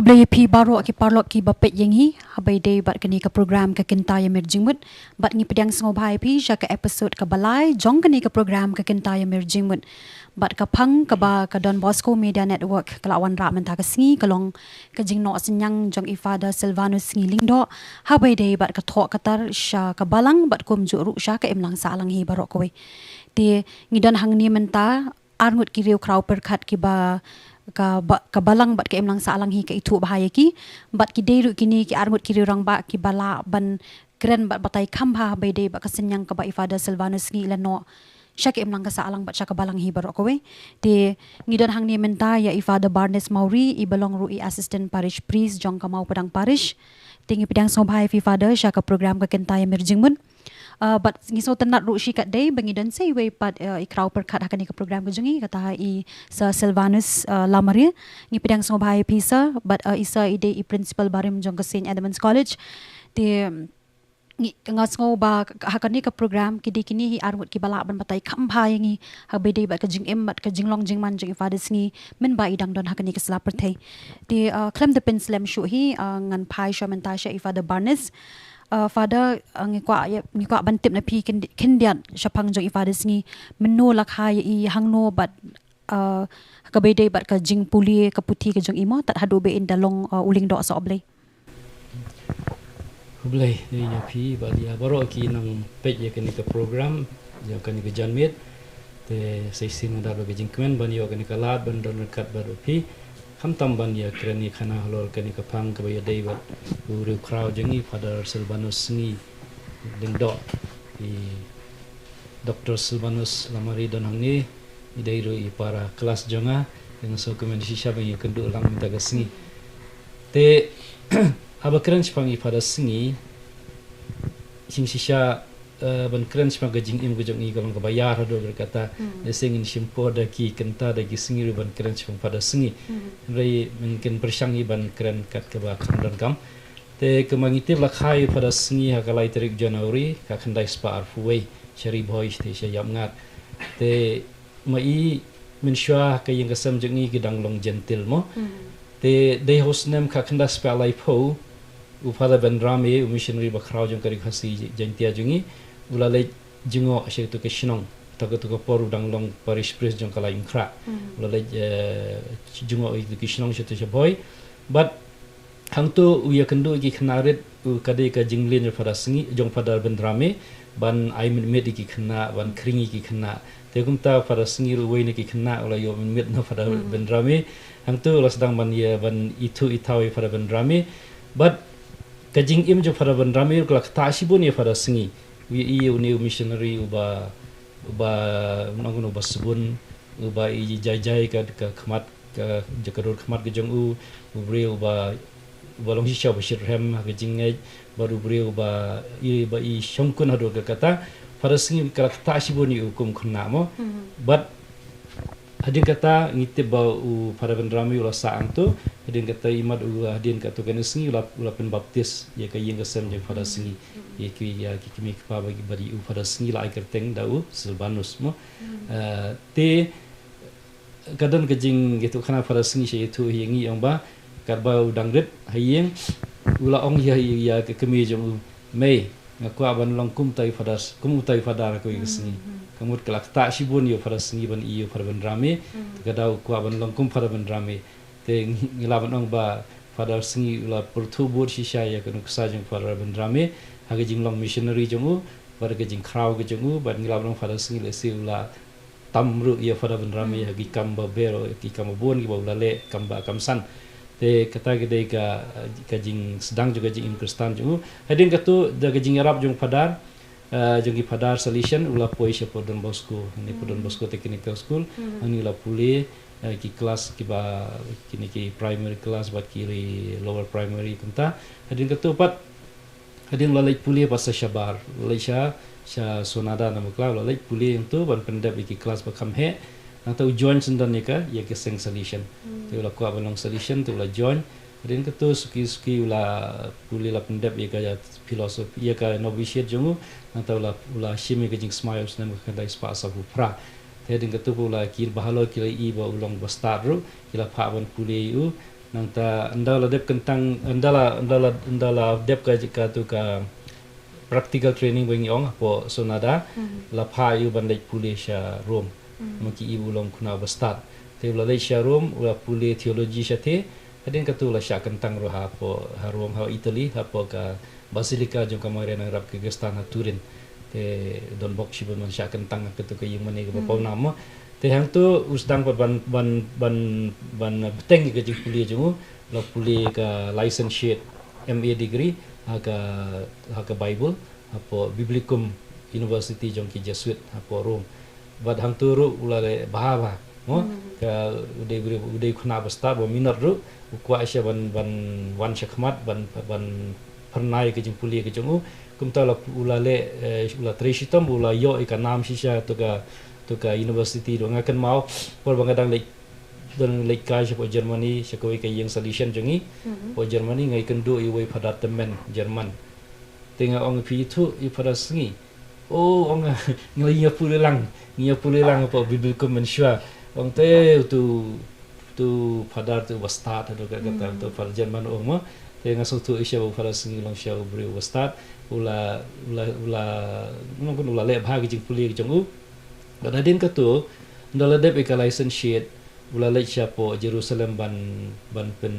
Hablay pi baro ki parlok ki bapet yengi habai day bat kani ka program ka kintaya mirjingmut bat ngi pedang sngobhai pi sha ka episode ka balai jong kani ka program ka kintaya mirjingmut bat ka phang ka ba ka Don Bosco Media Network kalawan ra menta ka sngi kalong ka jingno senyang jong ifada Silvanus ngi lingdo habai day bat ka thok katar sha ka balang bat kum ju ru sha ka imlang sa lang hi baro ko ti ngi don hang ni menta arngut ki riu kraw perkhat ki ba ka balang bat ka imlang sa alang hi ka itu bahaya ki bat ki deru kini ki armut ki rang ba ki bala ban kren bat batai khamba bai de ba ka senyang ka ba ifada Silvanus ngi lano syak imlang ka sa alang bat syak ka balang hi baro ko we de ngidon hang ni menta ya ifada Barnes Mauri i belong ru i assistant parish priest jong ka mau padang parish tingi pedang sobhai fi fada syak ka program ka kentaya mirjingmun but ngiso tenat ru shi kat day bangidon say way pat ikraw perkat hakani ka program ko jungi kata i sa Silvanus Lamari ngi pedang sobhai pisa but isa ide i principal barim jong ka St Edmunds College de ngi ngasngo ba hakani ka program kidi kini hi armut ki bala ban batai khamba yangi habede ba ka jing em bat ka jinglong jingman jing fathers ngi min ba idang don hakani ka sla perthai de klem de pen slam shu hi ngan pai shamanta sha ifada Barnes father ngi kwa bantip na pi kindian shapang jong ifadas ngi menu lakha i hangno bat ka bede bat ka jing puli ka puti ka jong imo tat hadu be in dalong uling do so oblay Hublay ya pi ba dia baro ki nang page ya kani ka program ya kani ka janmit te sai sin da ba jing kmen ban yo kani ka lat ban don kat ba pi ham tam ban ya krani khana holor kani ka phang ka ba ya dei ba uru crowd jengi father Silvanus ngi ding do i Dr. Silvanus Lamari don hangi i dei ru i para kelas jonga dengan so kemen shisha ban ya kendu lang minta ka singi te aba keren spang i pada singi sing shisha ban keren spang ga jing im gujong i galong ka bayar hado berkata singin simpo da ki kenta da ki singi ban keren spang pada singi rei mungkin persangi ban keren kat ka ba khandon kam te kemangiti lakhai pada singi hakalai tarik Januari ka khandai spa arfuwei chari boy te sha yam ngat te mai min shwa ka yang kasam jong i gidang long gentil mo te dei hosnem ka khanda spa lai pho Upada Ben Rame missionary ba khrau jong kari khasi jantia jungi ulale jingo ashe to ke shinong to ko poru dang long parish priest jong kala inkra ulale jingo i ke shinong shete boy but hang to uya kendo ki khnaret u kade ka jinglin pada singi jong pada Ben Rame ban ai mit ki khna ban kringi ki khna te kumta pada singi ru wei ki khna ula yo mit no pada Ben Rame hang to la sedang ban ye ban itu itawi pada Ben Rame but kajing im jo pada ban ramir klak ta sibun ye pada singi wi i new missionary uba nangno basbun uba i jai ka khmat ka jakarur khmat ke jong u bre uba long hisha bashir hem ka jingai baru bre uba i shongkun hado ka kata pada singi klak ta sibun i hukum khna mo but hadin kata ngite ba u pada ban ramir la sa angto hadin kata imat u hadin kata kan singi ula pen baptis ya ka yeng kasem je pada singi ye ki ya ki kimi pa bagi bari u pada singi la ikerteng da u Silvanus mo te kadon kejing gitu kana pada singi she itu yengi yang ba karba udang ret hayeng ula ong ya ke kemi jong mei ngakwa ban long kum tai pada ko singi kamut kelak ta sibun yo pada singi ban iyo pada ban rame kadau kwa ban long kum pada ban rame te ngilaban ong ba pada singi ula pertu bur shisha ya kan kusajeng pada ban rame hage jing long missionary jongu pada ke jing kraw ke jongu ban ngilaban ong pada singi le si ula tamru ya pada ban rame hage kamba bero ki kamba bon ki ba ula le kamba kamsan te kata gede ka jing sedang juga jing Kristan jongu hadin katu da ke jing arab jong padar jongi padar solution ula poi she Don Bosco ni Don Bosco Technical School ani ula puli ki kelas ki ba kini ki primary class bat kiri lower primary kunta hadin ketupat hadin lalai puli pas syabar lalai sonada nama kla lalai puli untuk ban pendap ki kelas ba kamhe atau join sendan ni ka ya ke seng solution tu ula ko ban long solution tu ula join hadin ketu suki ula puli la pendap ya ka filosofi ya ka novitiate jongu atau ula shimi ke jing smiles nama ka dai spa sa pra te ding ketu pula kir bahalo kila i ba ulong bastar ru kila pa ban puli u nangta andala dep kentang andala dep ka tu ka practical training bagi ong po sonada la pha yu bandai pulisha rom maki ibu long kuna bastat te la sha rom la puli theology shathe adin katu la sha kentang roha po harom ha Italy ha po ka basilica jong kamare nang rap ke gestan turin te don bok shi bon sha kentang katu ka yung mane ka pa nama te hang tu usdang ban beteng ke jing puli jong la puli ka license sheet MA degree haga Bible apo Biblicum University jong ki Jesuit apo Rome bad hang turu ulale bahaba mo ka ude khuna basta bo minor ru ukwa asya ban shakmat ban pernai ke jing puli ke jong kumta la ulale ula treshitam ula yo ikanam shisha to ka university do ngakan mau por bangadang le dan lekai po Germany sakoi kay yung solution jongi po Germany ngai kendo iway padatmen Jerman tinga ong pitu I parasngi ong ngai pulilang po biblikum mensua ong te tu padat tu wastat do kata tu par Jerman ong mo tinga sutu isya po parasngi long sya bri wastat ula nungkun ula le bhagi jing puli jongu kadadin katu ndala dep ka license sheet ula lecha po Jerusalem ban pen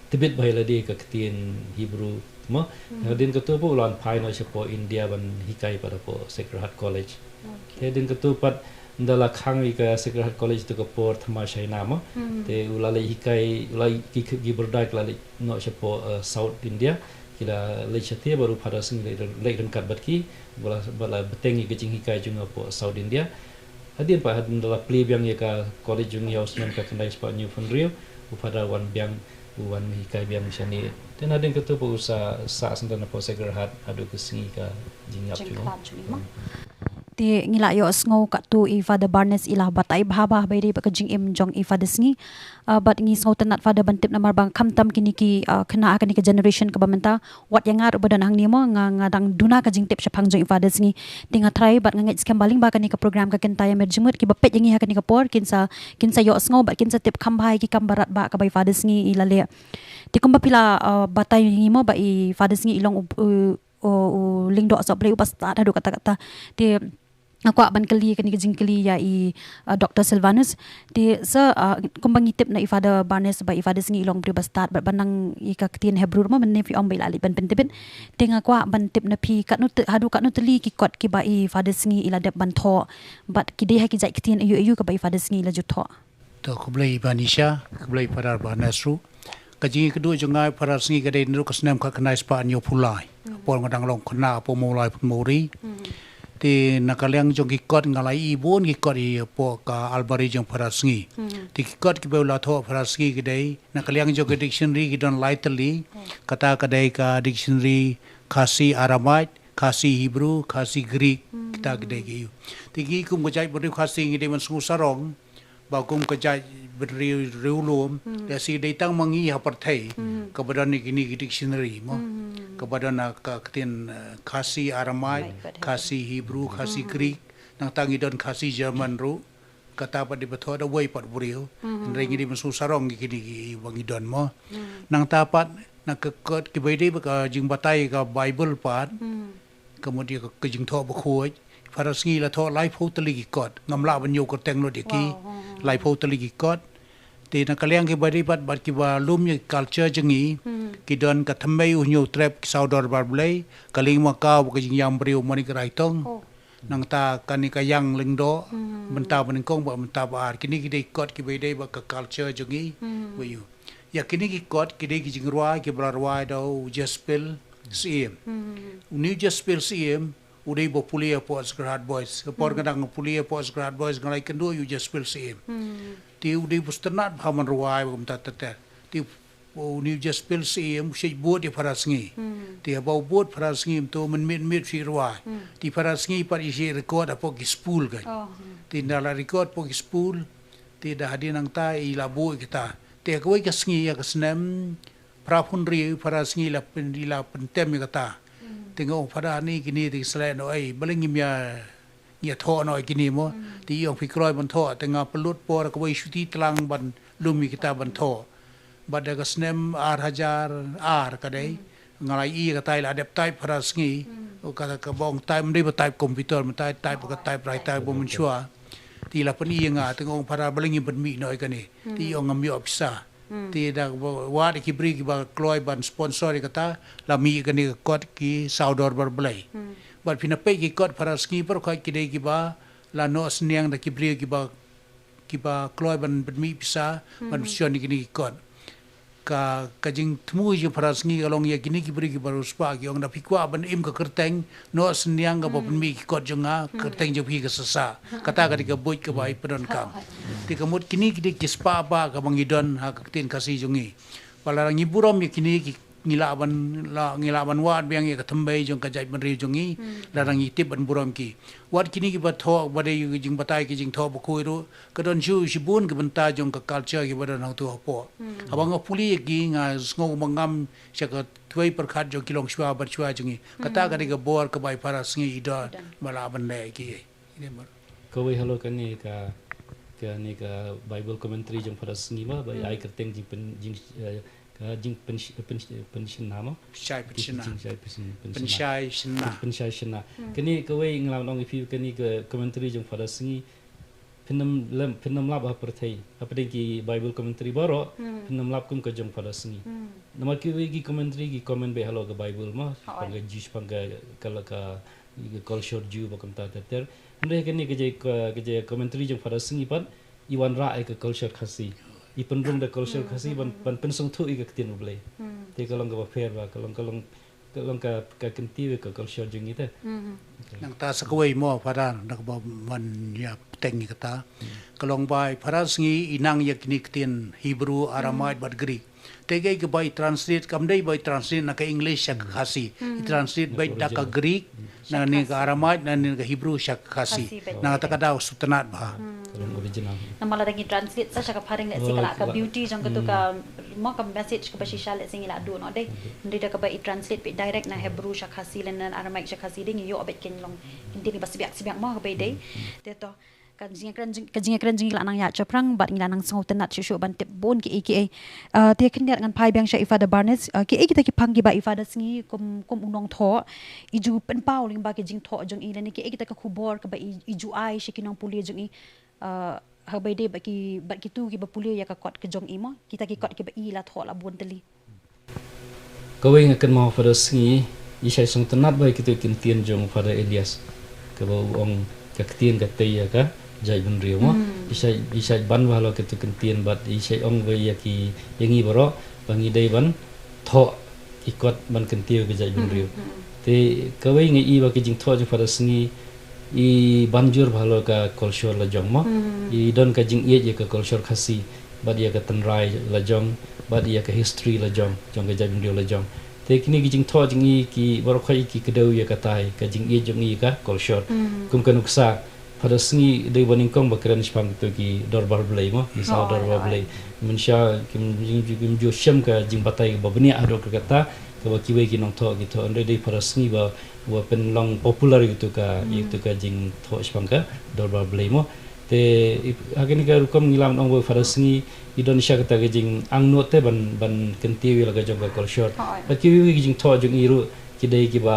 tibet bahila di ka ketin Hebrew mo din ketu po ulan final siya po India ban hikai pada po Sacred Heart College din ketu pat ndala khang ka Sacred Heart College to ka po thama shaina mo te ula le hikai ula ki berdai la no siya po South India kila lecha te baru pada sing le kat batki bala betengi ke jing hikai junga po South India hadin pa hadin dalam play biang ya ka college junior Osman ka kendai spa new fundrio upada wan biang wan hikai biang syani dan hadin ketu po usa sa sentana po Sacred Heart adu kesingi ka jingyap junga ti ngila yo sngo ka tu I Father Barnes ila batai bhaba bairi ba kajing im jong I Father sngi but ngi sngo tanat Father bantip na marbang kamtam kini ki kena akan ke generation ka bamenta wat yang ngar badan hang nimo ngadang duna kajing tip syapang jong I Father sngi tinga try bat ngait skam baling ba kani ka program ka kentaya merjimut ki bapet yang ha kani ka por kinsa yo sngo bat kinsa tip kambai ki kambarat ba ka bai Father sngi ila le ti kumba pila batai ngimo ba I Father sngi ilong lingdo so play upas ta hadu kata-kata ti aku aban kali kani kejing kali ya Dr. Silvanus di kumbang itip na Father Barnes ba Father singi ilong pri start ba banang ka ketin Hebrew mo men fi om bai ali ban pentibin tinga kwa ban tip na pi kat no hadu kat no teli ki kot ki ba Father singi ila dep ban tho bat ki de ha ki jai ketin ayu ka ba Father singi ila jutho to kublai banisha kublai Father Barnes ru kajing kedua jongai Father singi ka de nu kasnam ka kanai spa anyo pulai por ngadang long khna po molai pemuri ti nakaliang jong kikot ngalai ibon kikot I po ka albari jong parasngi ti kikot ki bela tho parasngi gidai nakaliang jong dictionary gidon lightly kata kadai ka dictionary khasi Aramaic khasi Hebrew khasi Greek kita gidai gi ti gi kum gajai beri khasi gidai man sungu sarong ba kum gajai beri riulum ya si dai tang mangi ha parthai ka badan ni gini dictionary mo kepada nak ketin khasi Aramaic, khasi Hebrew, khasi Greek, nang tangi don khasi Jerman ru, kata pada betul ada way pat buriu, rengi di masuk sarong gini wangi don mo, nang tapat nak kekot kibedi baka jing batai ka Bible pat, kemudian ke jing tho bakhuai, farasngi la tho life totally kot, ngamla banyo ko teng lo deki, life totally kot. Ti nakaliang ki bari bat ki ba lum ye culture jengi ki don ka thamai unyo trap ki saudar barblay kaling maka ka jing yam briu mani kraitong nang ta kani ka yang lingdo menta benengkong ba menta ba kini ki dei kot ki bede ba ka culture jengi wi ya kini ki kot ki dei ki jing ruai ki blarwai do jespel sim uni jespel sim udai bo pulia po Sacred Boys por kadang pulia po Sacred Boys ngalai kendo you jespel sim ti udai busternat bhaman ruai bum tatata ti uni jespel sim shei bod di parasngi ti abau bod parasngi to men mit fi ruai ti parasngi par isi record apo ki spool kan ti ndala record po ki spool ti dah hadinang ta ilabu kita ti kawai ka sngi ya kasnam prapun ri parasngi la pentem kata tengok pada ni kini di selain oi baling imya ya tho no kini mo ti yong fikroi ban tho tengah pelut por ko wei shuti tlang ban lumi kita ban tho bada ka snem ar hajar ar kadai ngalai I ka tai la adep type paras ngi o ka bong type mdei ba type komputer ma type ka type writer bo mun chua ti la pani nga tengong para balingi ban mi noi ka ni ti ong am yo pisa ti da wa ki bri ki ba kloi ban sponsor kata la mi ka ni kot ki saudor bar blai bat pina pe ki kot paras ngi par khai ki dei ki ba la no sniang da ki bri ki ba kloi ban mi pisa ban sion ni ki kot ka jing tmu je paras ngi along ya kini ki bri ki baru spa ki ong da pikwa ban im ka kerteng no sniang ka ban mi ki kot jonga kerteng je pi ka sasa kata ka ka boy ka bai pedon kam ti ka mut kini ki ki spa ba ka bangidon ha ka tin kasi jongi palarang iburom ya kini ki ngilaban wat biang ya ka tambai jong ka jai ban ri jongi larang itip ban burom ki wat kini ki ba tho ba de jing batai ki jing tho ba khoiru ka don ju shibun ka banta jong ka culture ki ba don tu po abang puli ki nga ngo mangam sya ka tuai perkhat jong kilong shwa ba shwa jongi kata ka de ka bor ka bai para sngi ida mala ban le ki ini mar ko we halo kan ni ka ni ka Bible commentary jong para sngi ma ba ai kerteng jing ka jing pension nama shai pension penshai shina kini ko we nglam long ifi kini ke commentary jong pada singi pinam lab apa thai apa ki Bible commentary baro pinam lab kum ka jong pada singi nama ki we ki commentary ki comment be halo ke Bible ma panga jus panga kala ka culture ju bakam ta ter ande kini ke commentary jong pada singi pan iwan ra ke culture khasi I penrung da culture khasi ban pensong thu I ka tin ublai te kalong ka fair ba kalong ka kenti ka culture jing ite nang ta sakawai mo paran nak ba man ya tengi kata kalong bai parasingi inang ya kiniktin Hebrew Aramaic bat Greek tegay ka bai translate kamdai bai translate na ka English ya khasi translate bai da ka Greek na ni ka Aramaic na ni ka Hebrew ya khasi na ta ka daw sutanat ba original namala lagi translate sa ka paring let's say kala ka beauty jang ka tu ka mo ka message ka basisha let's say ila do no day hindi da ka ba I-translate pi direct na Hebrew siya kasi lan Aramaic siya kasi ding yo abet ken long hindi ni basibyak mo ka ba day deto kajing kran la nang ya chaprang bat ngila nang sango tenat shushu ban tip bon ki aka te khindiat ngan pai byang sha ifada barnets ki kita ki panggi ba ifada singi kum unong tho iju pen pau ling ba ki jing tho jong I lani ki kita ka khubor ka ba iju ai shikinong puli jong I habai de ba ki tu ki ba puli ya ka kot ke jong I mo kita ki kot ki ba I la tho la bon teli ko we ngakan mau pada singi I sai song tenat ba kita kintian jong pada Elias ka ba ong ka kitien ka te ya ka jai ban rio mo isai ban walo ke tu kentien bat isai ong we ya ki yangi boro bangi dei ban tho ikot ban kentiu ke jai ban rio te kawai nge I ba ke jing tho ju pada singi I banjur bhalo ka culture la jong mo I don ka jing ye ka culture khasi bat ya ka tanrai la jong bat ya ka history la jong ke jai ban rio la jong te kini ki jing tho jing I ki boro khoi ki kedau ya ka tai ka jing ye jong I ka culture kum kan uksa pada singi dei baning kong bakran spang tu ki dorbar blai mo misal dorbar blai mensha kim jo shem ka jing batai ba bani ado kata ka ba kiwe ki nong tho ki tho ande dei pada singi ba pen long popular gitu ka jing tho spang ka dorbar blai mo te agini ka rukom ngilam ong pada singi Indonesia kata ka jing ang no te ban kenti wi la ka jong ka culture ba kiwe ki jing tho jong iru kidai ki ba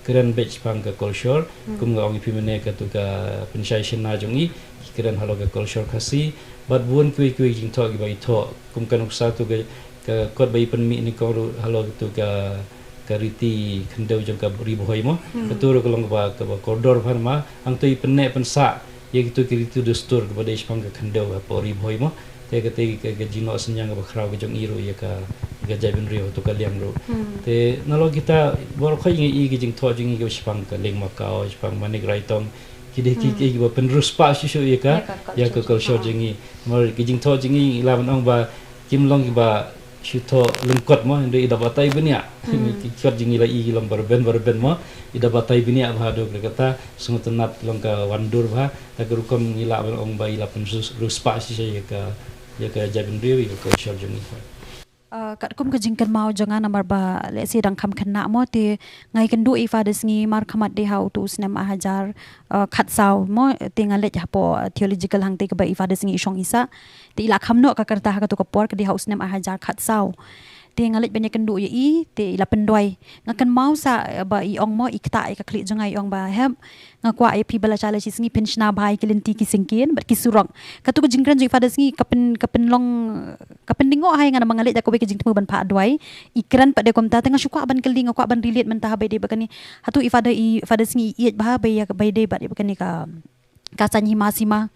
keren batch pang ka culture kum ga ong pimene ka tu ka penshai na jongi keren halo ka culture khasi bat buon kui jing tho ki ba itho kum kan uksa tu ka kot bai pen mi ni ko halo tu ka riti khendau jong ka ri bohoi mo betul ko long ba ka koridor phan ma ang tu penne pensa ye gitu ki ritu destur ka ba dei pang ka khendau ba ri bohoi mo te ka jino senyang ba khrau ka jong iru ye ka jai ben rio to ka liang ro te nalo kita bor khoi ngi I jing tho jing ki spang ka leng makau spang manik raitong ki de ki ba pen ruspa shu ya ka culture jing I mor ki jing tho jing I la ban ong ba kim long ki ba shu tho lengkot mo inde ida batai benia ki kot jing I la I long bar ben mo ida batai benia ba do kata sungut nat long ka wandur ba ta ka rukom ngila ong ba ila pen ruspa shu ya ka jai ben rio ka culture jing I kat kum kejingkan mau jangan namar ba let's say dang kam kena mo te ngai kan du ifadas ngi mar khamat de how to snem ahajar khat saw mo te ngale ja po theological hang te ka ba ifadas ngi isong isa te ila kham no ka karta ha ka to ka por ka de how snem ahajar khat saw te ngalit banyak kendu ye I te ila pendoi ngakan mau sa ba I ong mo ikta I ka klik jangai ong ba hem ngakwa ai pi bala chala singi penshna bai kelenti ki singkin bat ki surong katu ko jingkran jing fadas ngi kapen long kapen dingo hai ngana mangalit ko be ki jingtemu ban pa adwai ikran pa de kom ta tengah syukwa ban keling ngakwa ban relate men ta be de bakani hatu ifada I fadas ngi iet ba be ya be de bat bakani ka kasanyi masima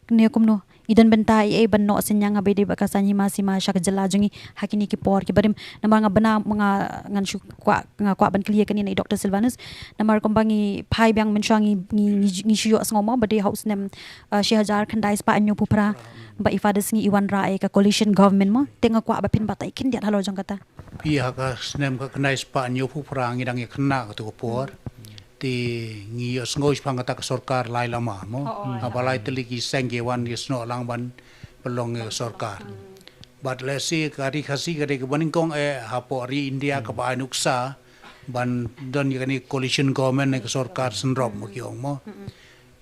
ne kumno idan benta ai ban no senyang abede bakasanyi masima syak jela jungi hakini ki por ki barim namar nga bana mga ngan shu kwa ban clear kani Dr. Silvanus namar kombangi phai byang menchwangi ni shu ngoma bade house nem Shehajar khandai spa anyo pupra ba ifadas ngi iwan ra ka coalition government mo tenga kwa ba pin batai kin dia halo jang kata pi ha ka snem ka khandai spa anyo pupra ngi dang khna ka to por ti ngi ngoi pang kata sarkar lai lama mo abalai teliki sengge wan yesno langban pelong sarkar but lesi kari khasi kare ke baning kong hapo ri India ka ba nuksa ban don yani coalition government ke sarkar senrop mo kyong mo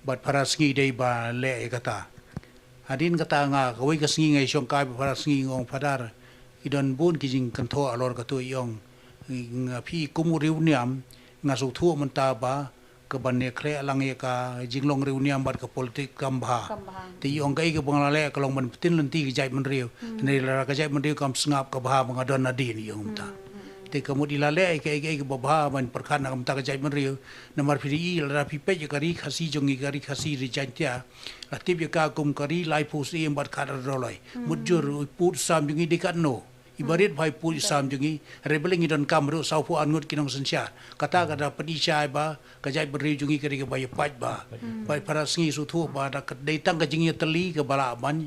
but paraski dei ba le kata adin kata nga kawai kasingi ngai syong kai paraski ngong padar idon bun kijing kanto alor ka tu yong phi kumuriu niam ngasu thu menta ba ke banne khle alang ye ka jinglong reuniam bat ka politik kambha ti ong kai ke banglale ka long ban tin lenti ke jai man riu nei la ka jai man riu kam sngap ka bha bang adon nadin yong ta te kamut ilale ke babha ban perkhan kam ta ka jai man riu namar phiri la phi pe ka ri khasi jongi ka ri khasi ri jantia atib ye ka kum kari lai pu si bat khar roloi mujur put sam jongi dikat no ibarit bhai pu sam jungi rebelling idon kamru saupu angut kinong sensya kata kada pedisai ba kajai beri jungi kari ke bai pat ba bai parasngi suthu ba da dei tang ka jingi teli ke bala ban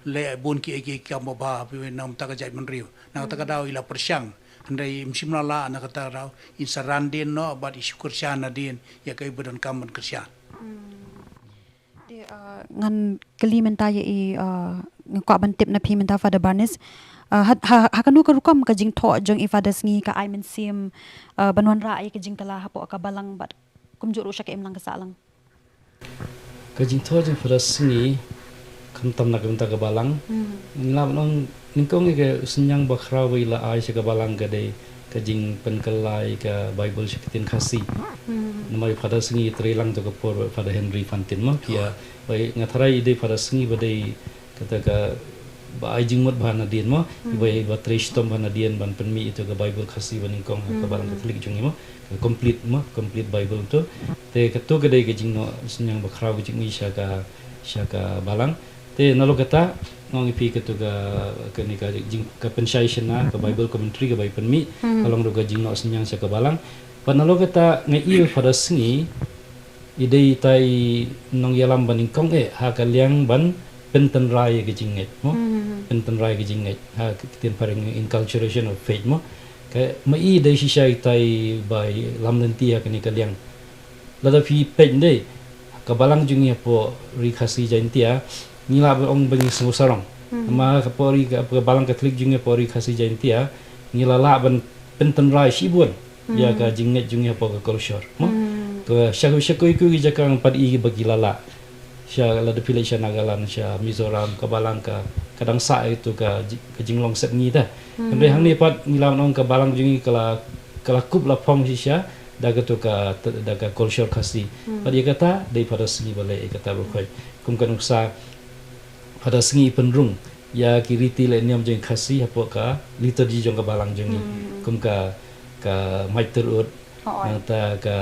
le bun ki kam ba pi nam ta kajai menriu na ta kada ila persyang andai msimla la na kata rau insaran din no ba di syukur syana din ya kai bedan kam kersyan ngan kelimenta ye ngakwa ban tip na pimenta Father Barnes hakanu ka rukam ka jing tho jong ifadas ngi ka aimen sim banwan ra ai ka jing tala hapo ka balang bat kumjuru sya ka imlang ka salang ka jing tho jing fadas ngi kam tam na kam ta ka balang nglam nong ningkong ke senyang bakhra wi la ai sya ka balang ka de ka jing penkelai ka bible syakatin khasi namai fadas ngi trilang to ka por Father Henry Fantin mo kia bai ngatharai de fadas ngi badai kata ka ba jing mot bhana din mo ibai ba tristom bhana din ban penmi itu ke bible khasi baning kong ka balang katolik jungi mo complete bible tu te katu ke dei ke jing no senyang bakhra jing mi sya ka balang te nalo kata ngong ipi katu ka ni ka jing ka pensiation na ka bible commentary ka bai penmi kalong ro ka jing no senyang sya ka balang panalo kata ngai pada singi idei tai nong yalam baning kong ha ka liang ban penten rai ke jinget mo penten rai ke jinget ha tin pareng inculturation of faith mo ka mai dei shisai tai bai lam lenti ha kani kaliang lada phi pen dei ka balang jungi po ri khasi jantia ngila ong bangi sangusarong ma ka pori ka balang katolik jungi po ri khasi jantia ngila la ban penten rai shibun ya ka jinget jungi po ka culture mo ka syaku ku jakang padi bagi lala sya la de pilih sya Nagaland sya Mizoram ka balang ka kadang sa itu ka jinglong set ngi ta kembe hang ni pat ngilaw nong ka balang jungi kala kup la phong sya daga to ka daga culture khasi padi kata dei pada segi balai kata berkhoi kum kan uksa pada segi penrung ya kiriti le niam jeng khasi hapo ka liturgi jong ka balang jungi kum ka mai terut nanta ka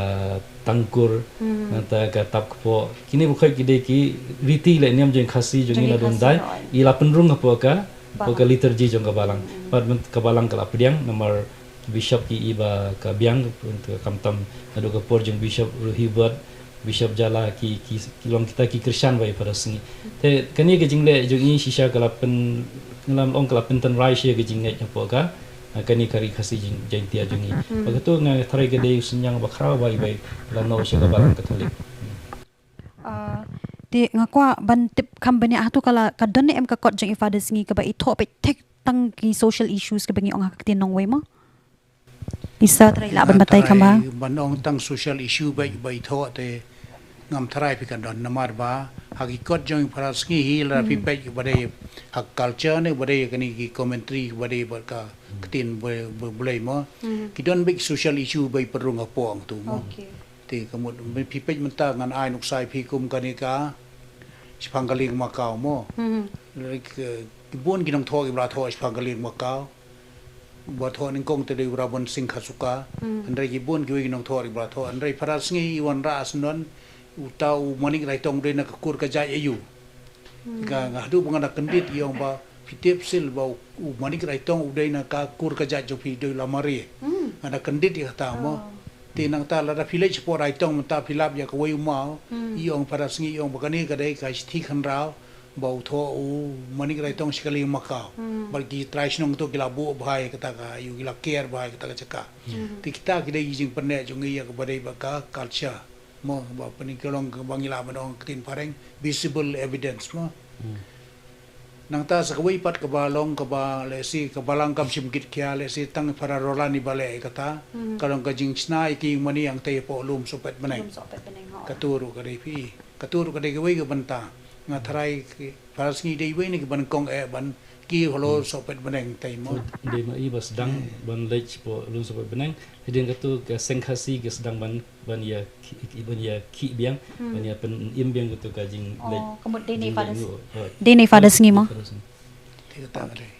tangkur nanta ka tapko kini bukai kide ki riti le niam jeng khasi jongi la dondai ila penrung apa ka liturgi jong ka balang pad ka balang kala pediang nomor bishop ki iba ka biang untuk kamtam adu ka por jong bishop ruhibat bishop jala ki kilong kita ki Christian bai pada singi te kani ke jingle jongi shisha kala pen ngalam ong kala penten rai she ke jingle apa ka kani kari khasi jaintia jungi begitu ngai tharai ke dei senyang bakhra bai la no sya ka balang katolik ti ngakwa ban tip company atu kala kadone em ka kot jeng ifadas ngi ka ba itho pe tek tang ki social issues ke bengi ong hak tin nong we mo isa trai la ban batai kamba ban ong tang social issue bai tho te ngam tharai pi kan don namar ba hakikot jong paras ngi hil ra pi pai bade hak culture ne bade kani ki commentary bade ka tin boleh mo ki don big social issue bai perlu ngapong tu mo te kamut pi pai menta ngan ai nuk sai pi kum kani ka Spanggaling Macau mo bon ginang tho gi bra tho Spanggaling Macau bo tho ning kong te de bra bon sing khasuka andrai gi bon gi ginang tho gi bra tho andrai paras ngi wan ra asnon utau maning rai tong de na kur ka jai ayu ga hadu bangana kendit yong ba pitep sil ba maning rai tong udai na ka kur ka jai jo pi de lamari ana kendit ya ta mo tinang ta la village por rai tong ta philap ya ko mau yong paras ngi yong bakani ka dai ka thi khan rao bau tho u maning rai tong sikali makau balki traisnong to gila bu bhai ka ta ka yu gila care bhai ka ta ka chaka ti kita ki dai jing perne jungi ya ka badai ba ka culture mo ba pani kelong bangila manong tin pareng visible evidence mo nang ta sa kawai pat ka balong ka ba le si ka balang kam simkit kya le si tang para rolani bale kata kalong ka jing snai ki mani ang te po lum sopet manai katuru ka dei pi katuru ka dei ka wei ka banta nga tharai para sngi dei wei ni ka ban kong e ban ki holo sopet maneng tai mo de ma i bas dang ban lech po lum sopet maneng hidin katu ka sengkhasi ke sedang ban ya ki biang ban ya pen im biang katu ka jing lech kamut de nei fadas ngi mo ti ta dei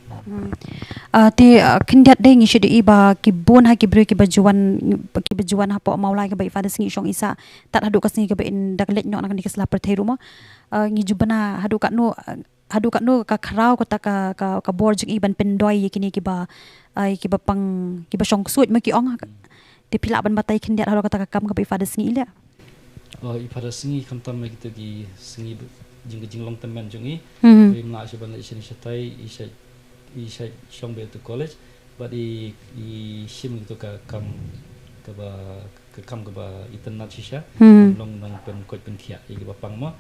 ti kindiat dei ngi shidi iba ki bon ha ki bre ki bajuan ha po maulai ka bai fadas ngi shong isa tat hadu ka sngi ka ba in dak lech no nak ni ka sla perthai ruma ngi jubana hadu ka no ka kharau ka ta ka borjing iban pendoi kini ki ba shong suit ma ki ong ti pila ban batai kindiat hadu ka ta ka kam ka bai fadas ngi ila i fadas ngi kam tam ma kita ki sngi jing long temen jungi we mla shi ban isin shatai i shong be to college but i shim to ka kam ka ba internet shisha long pen ko pen khia i ba pang mo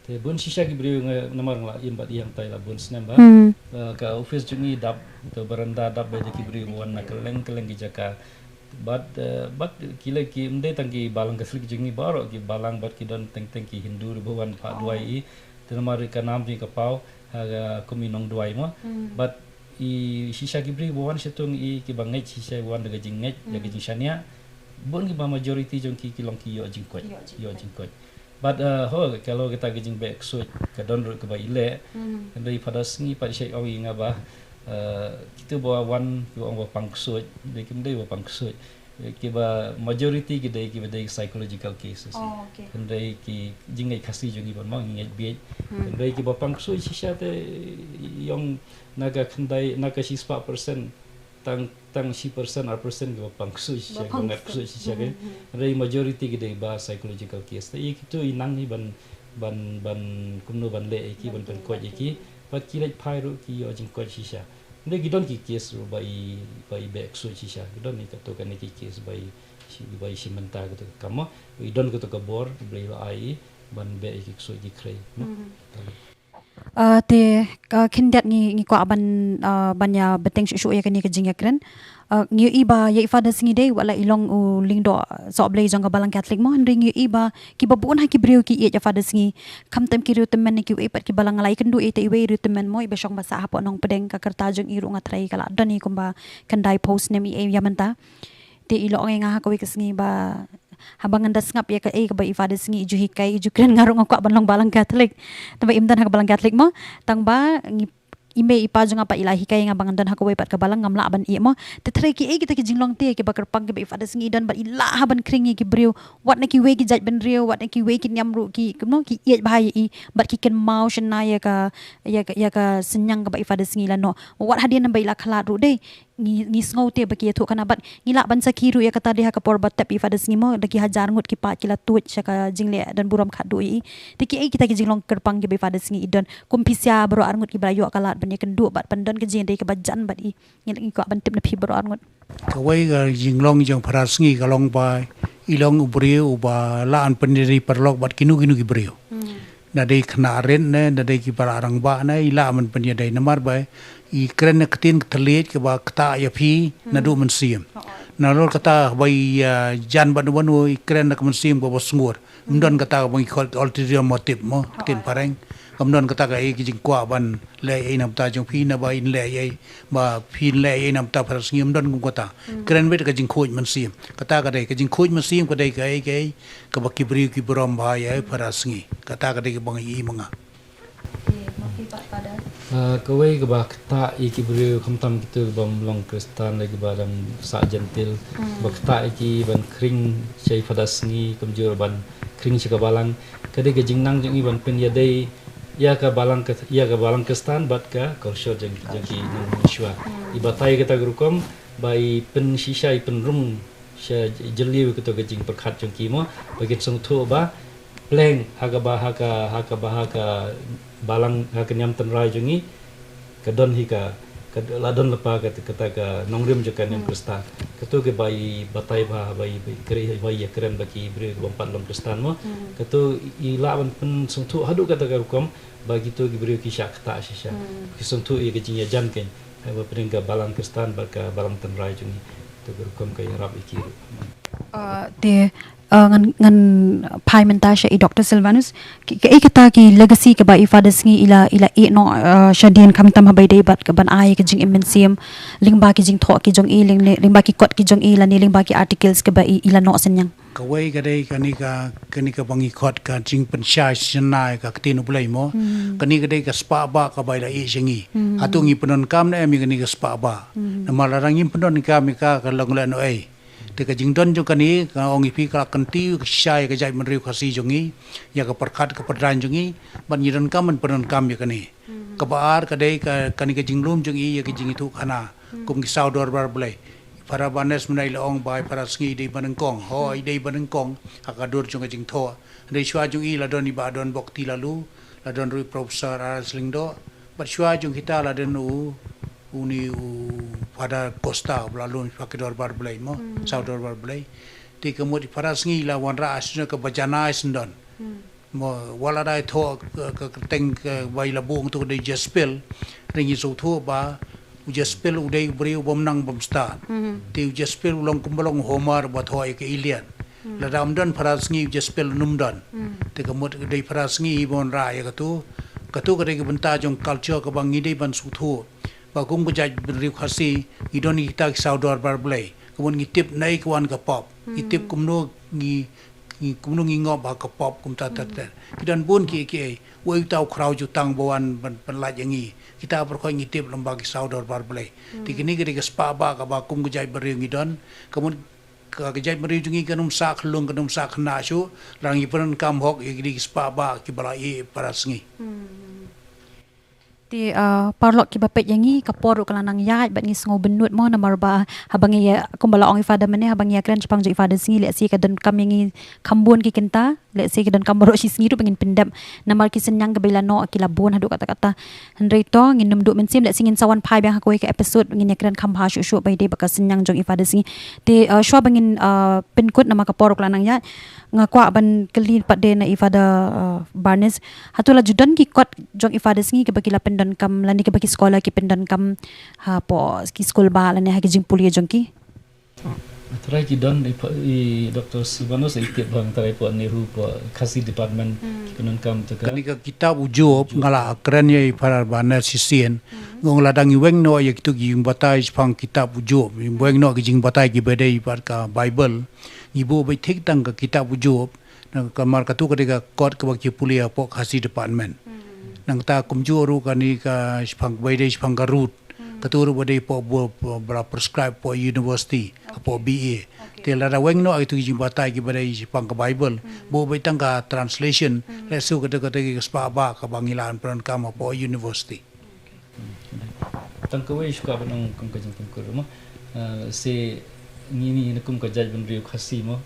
te bun shisha ki bri namar la im bat yang tai la bun snem ba ka office jungi dap to baranda dap be ki bri wan na keleng ki jaka but kila ki mde tangi balang ka slik jungi baro ki balang bat ki don teng ki hindu wan pa duai i te namar ka nam ji ka pau ha kuminong duai mo but i shisha ki bri wan setung i ki bangai shisha wan daga jinget ya ki shania bun ki ba majority jong ki long ki yo jingkot but kalau kita gijing back so ka don ru ka ba ile ndai pada sngi pa shai awi nga ba kita bawa wan ki ong ba pang so de kim dei ba pang so ki ba majority ki dei psychological cases ndai ki jingai khasi jungi ban mang ngai be ndai ki ba pang so shisha te yong naga khandai naga 6% tang 10% ki ba pang so shisha ngat so shisha ke ndai majority ki dei ba psychological case te itu inang ni ban kumno ban le ki ban pen ko ki pat ki lek phai ru ki yo jing ko shisha ndai gidon ki case ru bai back so shisha gidon ni ka to kan ki case bai si menta ka to kamo idon ka to ka bor blai ai ban be ki so ki krai te kindiat ngi ko banya beteng shu ya kani ka jingya kren ngi iba ya fadas ngi dei wala ilong u lingdo so blai jong ka balang catholic mo handring ngi iba ki babun ha ki breu ki ya fadas ngi kam tem ki rutemen ki we pat ki balang lai kendu e te we rutemen mo iba shong basa hapo nong pedeng ka kerta jong iru ngatrai kala doni kumba kendai post nemi e yamanta te ilo nga ha ko ngi ba habangan das ngap ya ka ba ifadas ngi ju hikai ju kren ngarong ko banlong balang catholic tamba imdan ha balang catholic mo tang ba ngi ime ipa jong apa ilahi kai nga bangan dan ha ko pat ka balang ngamla ban i mo te tre ki kita ki jinglong te ki bakar pang ki ba ifadas ngi dan ba ila ban kring ki breu wat na ki we ki jaj ben reu wat na ki we ki nyamru ki no ki ye bahaya i bat ki ken mau shna ya ka senyang ka ba ifadas ngi la no wat hadian ba ila khalat ru de ngi ngau te baki thu kana bat ngila ban sakiru ya kata dia ka por bat tapi fadas ngi mo daki hajar ngut ki pa kila tuit saka jingle dan buram khadu i tiki kita ki jinglong kerpang ki be fadas ngi idon kumpisia bro arngut ki brayo kalat ban kendu bat pandon ke jing dei ka bajan bat i ngi ko ban tip na phi bro arngut ka wei ga jinglong jong fadas ngi ka long ba ilong ubriu ba laan pendiri perlok bat kinu ki briu na dei khna ren ne na dei ki pararang ba na ila man penya dei namar ba keren ketin terlihat ke ba kata ya pi na do mensim na lol kata bai jan banu keren nak mensim ba bosngur mdon kata bang ulterior motive mo tin pareng kamdon kata ka jing kwa ban le nam ta jong pi na ba in le ba pi le nam ta par singim don kum kata keren bet ka jing khoj mensim kata ka dei ka jing khoj mensim ka dei ka ba kibri ki brom ba ya par singi kata ka dei bang I manga kawai ke bah kata iki beri kamtam gitu bam long kristan lagi badam sa gentil bah kata iki ban kring cai pada sengi kemjur ban kring cika balang kade ke jingnang jeng ban pen ya dei ya ka balang kristan bat ka korsho jeng ki nang shwa ibatai kita gurukom bai pen shisha pen rum sha jeliu kita ke jing perkhat jeng ki mo bagi sung thu ba pleng haga balang nyam tenrai jungi kadon hika ladon lepa kata ka nongrim jokan yang kristan ketu ke bai batai ba bai kere bai keren bagi bre bompat long kristan mo ketu ila ban pen sungtu hadu kata ka rukom bagi tu bre ki syak ta shisha ki sungtu I ke jinya jan ken ba pringa balang kristan ba ka balang tenrai jungi tu rukom ka yarab ikiru te ngan pai menta sha Dr. Silvanus kata ki legacy ke ba ifadas ngi ila no shadien kam tam habai dei bat ka ban ai ke jing imensium ling ba ki jing tho ki jong ling ba ki kot ki jong la ni ling ba ki articles ke ba ila no senyang kawai ka dei kani ka bangi khot ka jing pen sha sinai ka tin ulai mo kani ka dei ka spa ba ka bai la I jingi atungi penon kam na mi kani ka spa ba na malarang im penon ka mi ka long la no ai te ka jingdon jo kani ka ongi pi ka kanti ka shai ka jai menriu khasi jongi ya ka perkhat ka padran jongi ban yiran kam penon kam ya kani ka baar ka dei ka kani ka jinglum jongi ya ka jingi thu khana kum ki sau dor bar blai para banes menai laong bai para sngi dei banengkong ho I dei banengkong ka dor jong ka jing tho dei shwa jongi la don I ba don bokti lalu la don rui profesor Arslingdo ba shwa jong kita la den uni pada Costa lalu pakai dorbar belai mo sau dorbar belai ti kemudi para sngi la wanra asna ke bajana sendon mo wala dai tho ke teng bai la bung tu dei jespel ringi so tho ba u jespel u dei bri bom nang bom sta ti u jespel long kumbalong homar ba tho ke ilian la ramdan para sngi jespel numdan ti kemud dei para sngi bon ra ya katu ke dei benta jong culture ke bangi dei ban su tho ba kum ko jaj beri khasi idoni kita saudar bar blai kumun ngitip nai kwan ka pop ngitip kumno ngi ngob ba ka pop kum ta kidan bun ki woi tau krau ju tang bawan ban la yangi kita berkhoi ngitip lembagi saudar bar blai tikini gede ka spa ba ka ba kum ko jaj beri ngidon kumun ka jaj beri jungi kanum sa khlung kanum sa khna shu rangi peran kam hok gede spa ba ki bala para sngi ti parlok ki bapet yangi kaporo kalanang yat bat ngi sngo benut mo namar ba habangi ya kumbala ong ifada mene habangi ya kren chapang jo ifada singi le si ka don kam yangi kambun ki kenta le si ka don kamboro si singi ru pengin pendam namar ki senyang ke bela no ki labon hadu kata-kata hendrei to ngin num du mensim le singin sawan pai bang hakoi ke episode ngin ya kren kam ha shu bai de baka senyang jo ifada singi ti shwa bangin penkut nama kaporo kalanang yat ngakwa ban keli pat de na ifada barnes hatula judan ki kot jong ifada singi ke baki lapen dan kam lani ke bagi sekolah ki pendan kam ha po ki skol ba lani ha ki jing pulia jongki try ki don I Dr. Silvanus ikut bang try po Nehru po kasi department penon kam to kani ka kitab ujub ngala keren ye para banar sisien ngong ladang weng no ye kitu gi batai pang kitab ujub weng no gi jing batai gi bedai par ka bible ibu bai thik tang ka kitab ujub na kamar ka tu ka kot ka bagi pulia po kasi department nang ta kumju ru kani ka spang baide spang garut katuru bade po bra prescribe po university po BA te la weng no itu ji batai ki bade spang ka bible bo bai tang ka translation le su ka ki spa ba ka bangilan pran ka po university tang ka wei shka banong kum ka jing kum ko mo se ni kum ka jaj ban riu khasi mo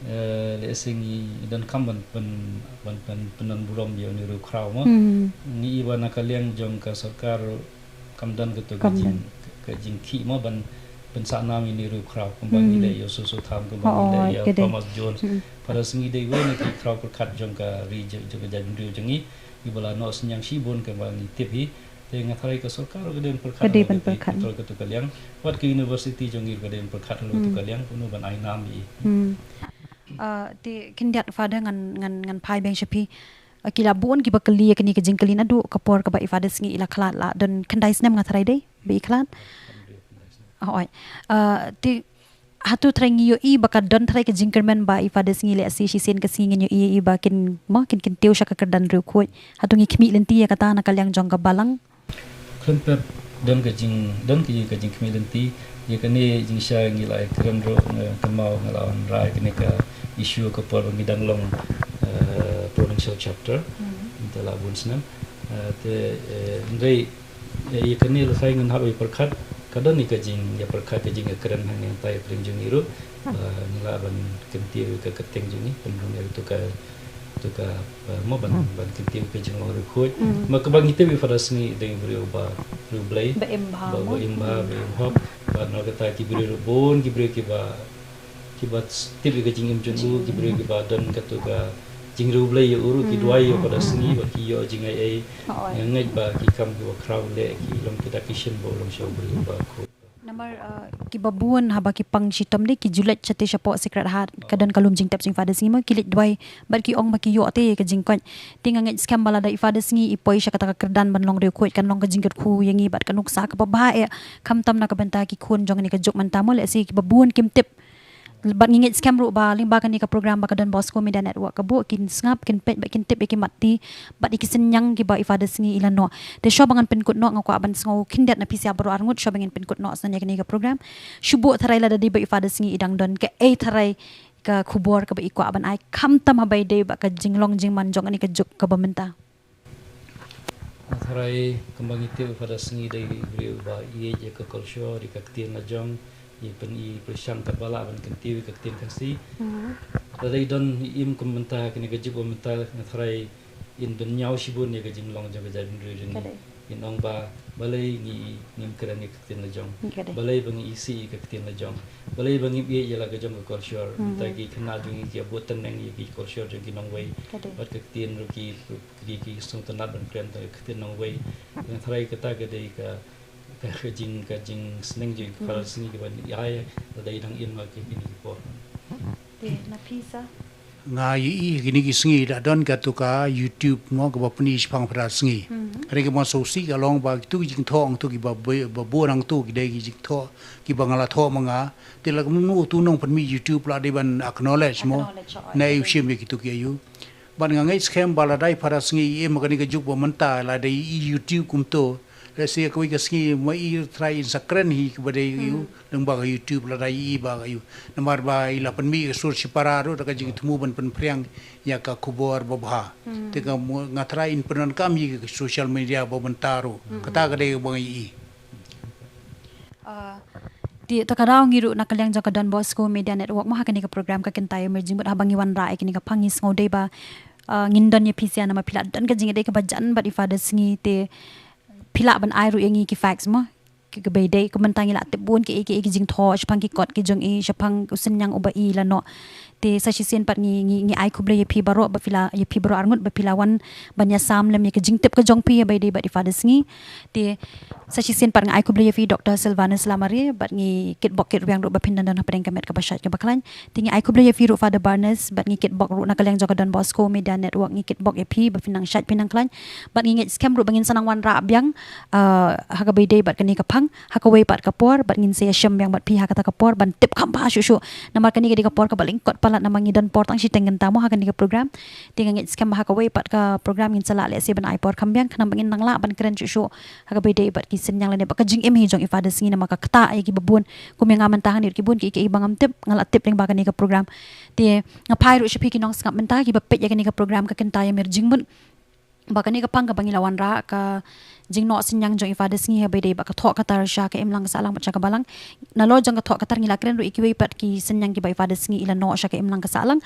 le singi dan kamban penan burom dia ni ru kraw mo ni iwana kaliang jong ka sarkar kamdan ke jing ki mo ban pensa nam ini ru kraw kembang ile yo susu tham kembang ile ya Thomas Jones pada singi dei we ni ki kraw perkat jong ka ri jong ka jaj riu jongi ibala no senyang sibon kembang ni tip hi dengan tarai ke sorkar kemudian perkat Kedai ban perkat. betul ke tukaliang wat ke university jongir kemudian perkat lu tukaliang kuno ban ai nami ti kindiat fada ngan pai beng shapi kila buon ki bakali kini ke jingkali na du kapor ka ba ifada singi ila klat la dan kendai snem ngatarai dei be iklan oi ti hatu trengi yo i baka don trai ke jingkermen ba ifada singi le si sisen ke singi yo i bakin mo kin teu shaka kerdan ru khoi hatu ngi khmi lenti ya kata na kalyang jong ka balang Kemper don ke jing kemilenti ya kene jing sha ngi lai keren ro kemau ngalawan rai kene ka isu ke por ngidang long provincial chapter intala bunsnam te ndai ya kene lo sai ngan habai perkat kadon ni ka jing ya perkat ke jing keren hang yang tai pring jing iru ngila ban kentiu ke keteng jing ni pendung itu ka mo ban kentiu ke jing lo rekod maka bagi te bi faras ni deng brio ba blai ba imba ba hop ba no kata ki brio bon ki brio ki ba tip ke jing im junu ki brio ki ba don katu ka jing ru blai yo uru ki duai yo faras ni ba ki yo jing ai ngai ba ki kam ki ba crowd le ki long kita kishin bo long show brio ba ko Namar ki babuan haba ki pang shitom de ki julet chate shapo secret heart kadan kalum jing tap jing fada singi ma kilit dwai bar ki ong ma ki yo te ka jing kon tinga ngai scam bala da ifada singi ipoi shaka ta kerdan ban long re ko kan long ka jing ku yangi bat kan uksa ka ba e kam tam na ka benta ki kun jong ni ka jok man tamo le si ki babuan kim tip bat ngingit scam ru ba ling ba kan ni ka program ba kadan Bosco Media Network ka bo kin ngap kin pet ba kin tip ki mati bat iki senyang ki ba ifada singi ilan no de sho bangan pen kut no ngako aban sngo kindet na pisia baru arngut sho bangan pen kut no san yak ni ka program shubo tharai la da di ba ifada singi idang don ke tharai ka khubor ka ba ikwa aban ai kham tam ha bai de ba ka jinglong jingman jong ani ka juk ka bamenta Tharai kembang itu pada sengi dari beliau ba ie je ke kulsyo di kaktin na jong i pen i persang ka bala ban kentiu kaktin kasi tadai don im komenta kini gajib komenta tharai in don nyau sibun ye gajing long jong gajab ni in ong ba balai ni nim kran ni kaktin na jong balai bangi isi kaktin na jong balai bangi ie je la gajong ka kulsyo tagi kenal jong ki abutan nang ye ki kulsyo jong ki nong wei bat kaktin ru ki sung tanat ban kran ta kaktin nong wei tharai kata gadai ka kajing seneng jing kalau sini ke ban ai ada idang in ma ke kini po de na pisa ngai i gini ki singi da don ka tu ka YouTube mo ka ba puni pang pra singi re ke mo so si ka long ba tu jing thong tu ki ba bo rang tu ki de ki jing tho ki ba ngala tho manga te la mu tu nong pan mi YouTube la de ban acknowledge mo na yu shim ki tu ki yu ban ngai scam bala dai para singi e mo ka ni ka juk bo manta la de YouTube kum to Rasa kau ikan ski mai try sakran hi kepada you lembaga YouTube la rai ba you namar ba ila penmi sur sipararo da kajing temu ban penpriang ya ka kubor babha te ka ngatrai in penan kami ke social media ba bentaro kata kade bang i di takarao ngiru nakalyang jaka Don Bosco Media Network mo hakani ka program ka kentay emerging but habang iwan ra kini ka pangis ngode ba ngindon ye pisia nama pila dan ka jinga de ka bajan but ifada singi te pila ban ai ru yangi ki facts mo ki be dei ko mentangi la te bun ki jing tho chpang ki kot ki jong i chapang usen yang uba i la no te sa shi sen pat ngi ai kuble ye pi baro ba pila ye pi baro arngut ba pila wan banya sam lem ye ki jing tep ka jong pi be dei ba ifada singi te sa shi sen pat ngi ai kuble ye fi Dr. Silvanus Lamari bat ngi kit bok kit yang ru ba pindan dan padeng kamet ka bashat ka baklan te ngi ai kuble ye fi ru Father Barnes bat ngi kit bok ru nakalyang jaka Don Bosco Media Network ngi kit bok ye pi ba pinang shat pinang klan bat ngi scam ru bangin sanang wan ra byang ha ka be dei bat kani ka phang ha ka wei pat ka por bat ngin se sham yang bat pi ha kata ka por ban tip kham ba shu namar kani ka por ka baling kot palat namangi dan por tang shi tengen tamu ha kani ka program tinga ngi scam ha ka wei pat ka program ngin sala le se ban ai por kham byang kana bangin nang la ban kren shu ha ka be dei bat ki sen yang le ba ka jing em hi jong ifada singi nama ka kata ai ki babun kum yang aman tahan ki bun ki bangam tip ngala tip ling ba kani ka program ti ngapai ru shi pi ki nong skap menta ki ba pet ya kani ka program ka kentaya merjing bun bakani ka pang ka bangilawan ra ka jingno sinyang jong ifada singi ha bede ba ka thok ka tar sha ka imlang salang cha ka balang na lo jong ka thok ka tar ngila kren ru ikiwe pat ki sinyang ki ba ifada singi ila no sha ka imlang ka salang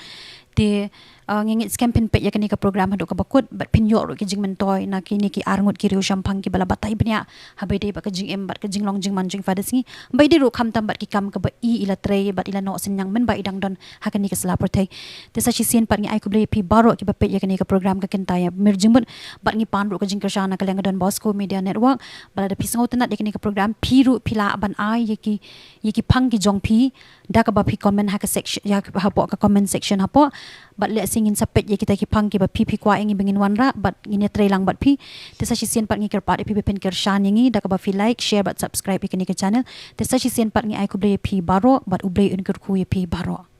te ngengit campaign pet ya kini ke program haduk ka bakut bat pinyo ro ki jing mentoy na kini ki arngut ki riu shampang ki bala batai bnya habai dei ba ka jing em bat ka jing long jing man jing fadas ni bai dei ro kham tam bat ki kam ka ba i ila tre bat ila no senyang men ba idang don hakani ka sela protai te sa chi sien pat ngi ai ku ble pi baro ki ba pet ya kini ka program ka kentaya mirjing but bat ngi pan ro ka jing kershana ka leng don Bosco Media Network bala da pisang utanat ya kini ka program piru pila ban ai yeki pang ki jong pi da ka ba pi comment ha ka section ya ha po ka comment section ha po bat le singin sapet ye kita ki pang ki ba pi kwa ingi bingin wanra bat ngine trailang bat pi tesa si sien pat ngi ker pat pi pen ker shan ngi da ka ba fi like share bat subscribe ki ni ke channel tesa si sien pat ngi ai ku ble pi baro bat uble un ker ku ye pi baro